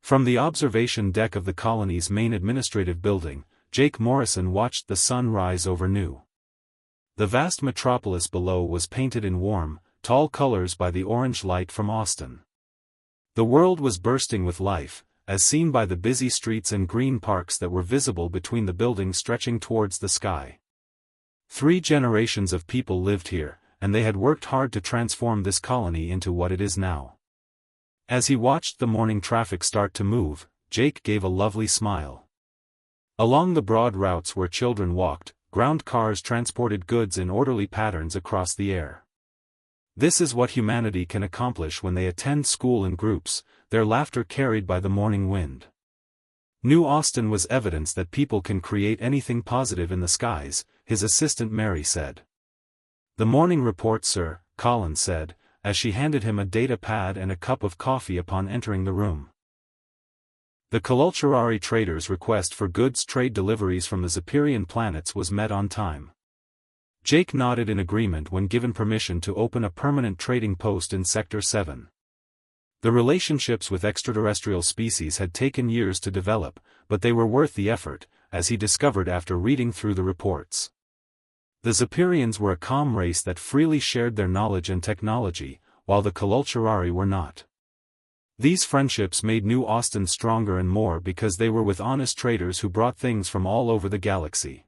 From the observation deck of the colony's main administrative building, Jake Morrison watched the sun rise over New. The vast metropolis below was painted in warm, tall colors by the orange light from Austin. The world was bursting with life, as seen by the busy streets and green parks that were visible between the buildings stretching towards the sky. 3 generations of people lived here, and they had worked hard to transform this colony into what it is now. As he watched the morning traffic start to move, Jake gave a lovely smile. Along the broad routes where children walked, ground cars transported goods in orderly patterns across the air. This is what humanity can accomplish when they attend school in groups, their laughter carried by the morning wind. New Austin was evidence that people can create anything positive in the skies, his assistant Mary said. "The morning report, sir," Colin said, as she handed him a data pad and a cup of coffee upon entering the room. The Kalulturari traders' request for goods trade deliveries from the Zepyrian planets was met on time. Jake nodded in agreement when given permission to open a permanent trading post in Sector 7. The relationships with extraterrestrial species had taken years to develop, but they were worth the effort, as he discovered after reading through the reports. The Zepyrians were a calm race that freely shared their knowledge and technology, while the Kalulturari were not. These friendships made New Austin stronger and more because they were with honest traders who brought things from all over the galaxy.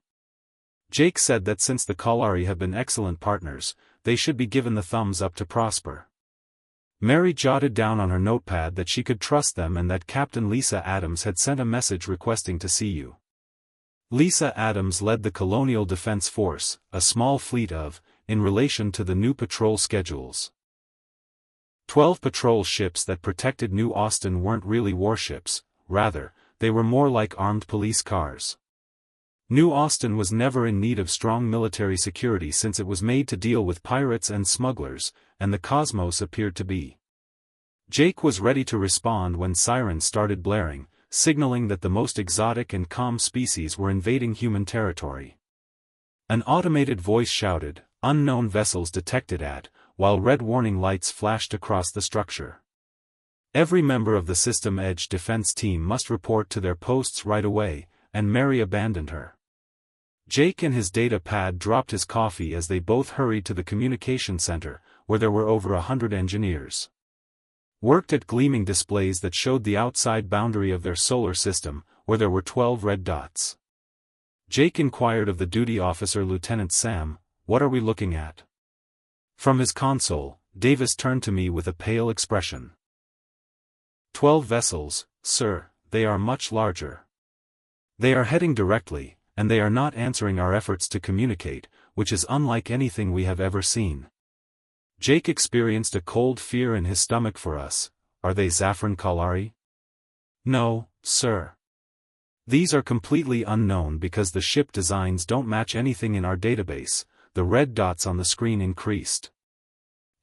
Jake said that since the Kalari have been excellent partners, they should be given the thumbs up to prosper. Mary jotted down on her notepad that she could trust them and that Captain Lisa Adams had sent a message requesting to see you. Lisa Adams led the Colonial Defense Force, a small fleet of, in relation to the new patrol schedules. 12 patrol ships that protected New Austin weren't really warships, rather, they were more like armed police cars. New Austin was never in need of strong military security since it was made to deal with pirates and smugglers, and the cosmos appeared to be. Jake was ready to respond when sirens started blaring, signaling that the most exotic and calm species were invading human territory. An automated voice shouted, "Unknown vessels detected at," while red warning lights flashed across the structure. Every member of the System Edge defense team must report to their posts right away, and Mary abandoned her. Jake and his data pad dropped his coffee as they both hurried to the communication center, where there were over 100 engineers. Worked at gleaming displays that showed the outside boundary of their solar system, where there were 12 red dots. Jake inquired of the duty officer Lieutenant Sam, "What are we looking at?" From his console, Davis turned to me with a pale expression. 12 vessels, sir, they are much larger. They are heading directly, and they are not answering our efforts to communicate, which is unlike anything we have ever seen. Jake experienced a cold fear in his stomach for us. Are they Zafran Kalari? No, sir. These are completely unknown because the ship designs don't match anything in our database. The red dots on the screen increased.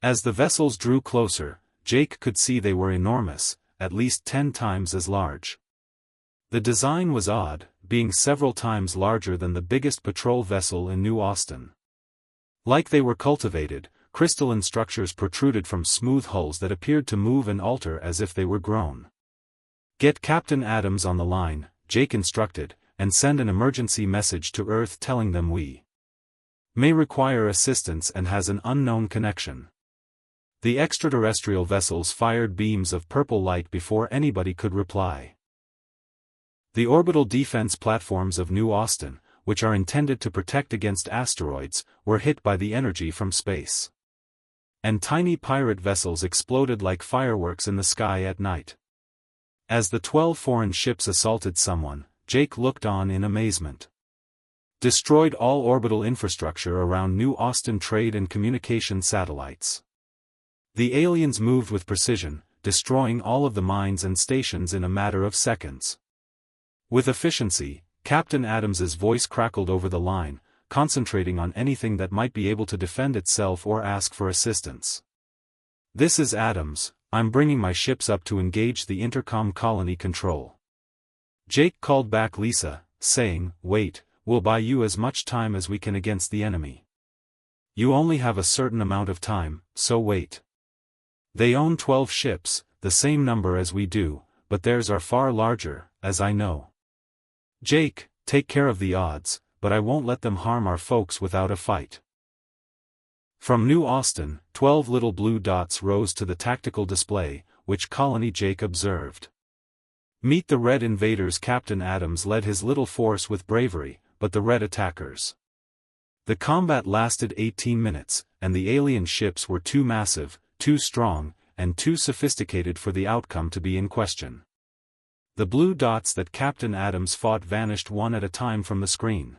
As the vessels drew closer, Jake could see they were enormous, at least 10 times as large. The design was odd, being several times larger than the biggest patrol vessel in New Austin. Like they were cultivated, crystalline structures protruded from smooth hulls that appeared to move and alter as if they were grown. "Get Captain Adams on the line," Jake instructed, "and send an emergency message to Earth telling them we may require assistance and has an unknown connection." The extraterrestrial vessels fired beams of purple light before anybody could reply. The orbital defense platforms of New Austin, which are intended to protect against asteroids, were hit by the energy from space. And tiny pirate vessels exploded like fireworks in the sky at night. As the 12 foreign ships assaulted someone, Jake looked on in amazement. Destroyed all orbital infrastructure around New Austin trade and communication satellites. The aliens moved with precision, destroying all of the mines and stations in a matter of seconds. With efficiency, Captain Adams's voice crackled over the line, concentrating on anything that might be able to defend itself or ask for assistance. "This is Adams, I'm bringing my ships up to engage the intercom colony control." Jake called back Lisa, saying, "Wait, we'll buy you as much time as we can against the enemy. You only have a certain amount of time, so wait. They own 12 ships, the same number as we do, but theirs are far larger, as I know. Jake, take care of the odds, but I won't let them harm our folks without a fight. From New Austin, 12 little blue dots rose to the tactical display, which colony Jake observed. Meet the Red invaders. Captain Adams led his little force with bravery, but the Red attackers. The combat lasted 18 minutes, and the alien ships were too massive, too strong, and too sophisticated for the outcome to be in question. The blue dots that Captain Adams fought vanished one at a time from the screen.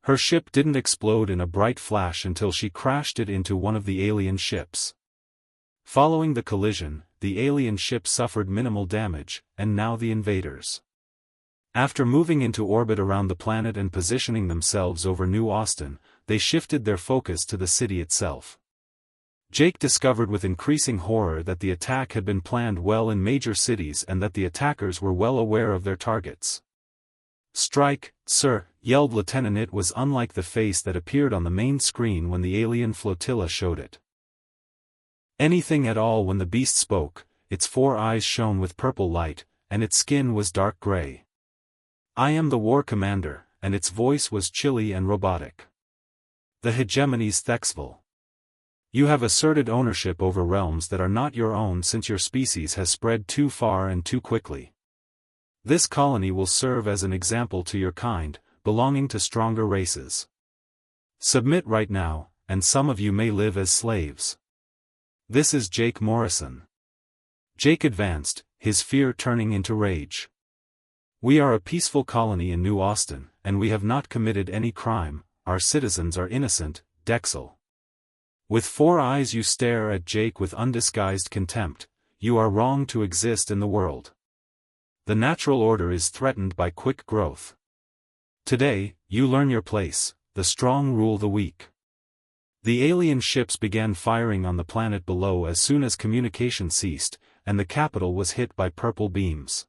Her ship didn't explode in a bright flash until she crashed it into one of the alien ships. Following the collision, the alien ship suffered minimal damage, and now the invaders. After moving into orbit around the planet and positioning themselves over New Austin, they shifted their focus to the city itself. Jake discovered with increasing horror that the attack had been planned well in major cities and that the attackers were well aware of their targets. "Strike, sir," yelled Lieutenant. It was unlike the face that appeared on the main screen when the alien flotilla showed it. Anything at all. When the beast spoke, its 4 eyes shone with purple light, and its skin was dark gray. "I am the war commander," and its voice was chilly and robotic. "The hegemony's Thexville. You have asserted ownership over realms that are not your own since your species has spread too far and too quickly. This colony will serve as an example to your kind, belonging to stronger races. Submit right now, and some of you may live as slaves. This is Jake Morrison." Jake advanced, his fear turning into rage. "We are a peaceful colony in New Austin, and we have not committed any crime. Our citizens are innocent, Dexel." With 4 eyes you stare at Jake with undisguised contempt. "You are wrong to exist in the world. The natural order is threatened by quick growth. Today, you learn your place. The strong rule the weak." The alien ships began firing on the planet below as soon as communication ceased, and the capital was hit by purple beams.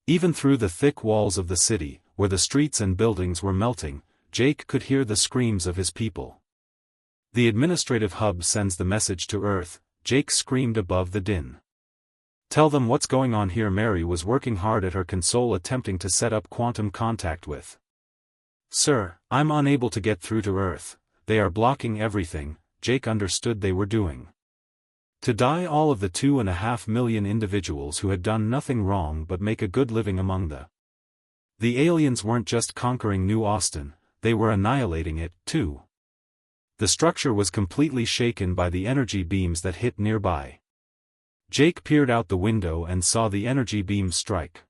Even through the thick walls of the city, where the streets and buildings were melting, Jake could hear the screams of his people. "The administrative hub sends the message to Earth," Jake screamed above the din. "Tell them what's going on here." Mary was working hard at her console attempting to set up quantum contact with. "Sir, I'm unable to get through to Earth. They are blocking everything." Jake understood they were doing. To die all of the 2.5 million individuals who had done nothing wrong but make a good living among the aliens weren't just conquering New Austin, they were annihilating it, too. The structure was completely shaken by the energy beams that hit nearby. Jake peered out the window and saw the energy beams strike.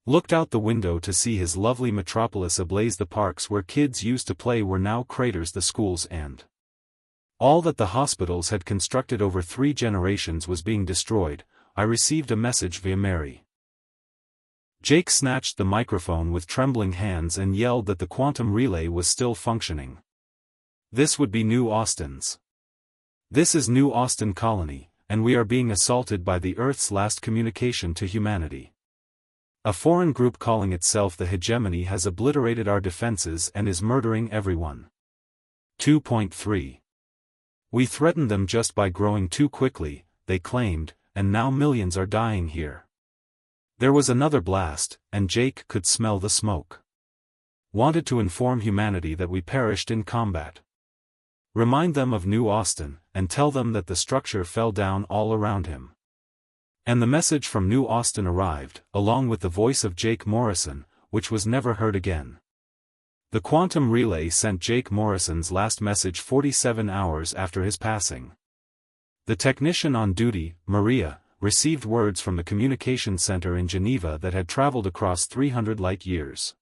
Looked out the window to see his lovely metropolis ablaze. The parks where kids used to play were now craters. The schools and all that the hospitals had constructed over 3 generations was being destroyed. "I received a message via Mary." Jake snatched the microphone with trembling hands and yelled that the quantum relay was still functioning. "This would be New Austin's. This is New Austin Colony, and we are being assaulted by the Earth's last communication to humanity. A foreign group calling itself the Hegemony has obliterated our defenses and is murdering everyone." 2.3. "We threatened them just by growing too quickly," they claimed, "and now millions are dying here." There was another blast, and Jake could smell the smoke. "Wanted to inform humanity that we perished in combat. Remind them of New Austin, and tell them that the structure fell down all around him." And the message from New Austin arrived, along with the voice of Jake Morrison, which was never heard again. The quantum relay sent Jake Morrison's last message 47 hours after his passing. The technician on duty, Maria, received words from the communication center in Geneva that had traveled across 300 light years.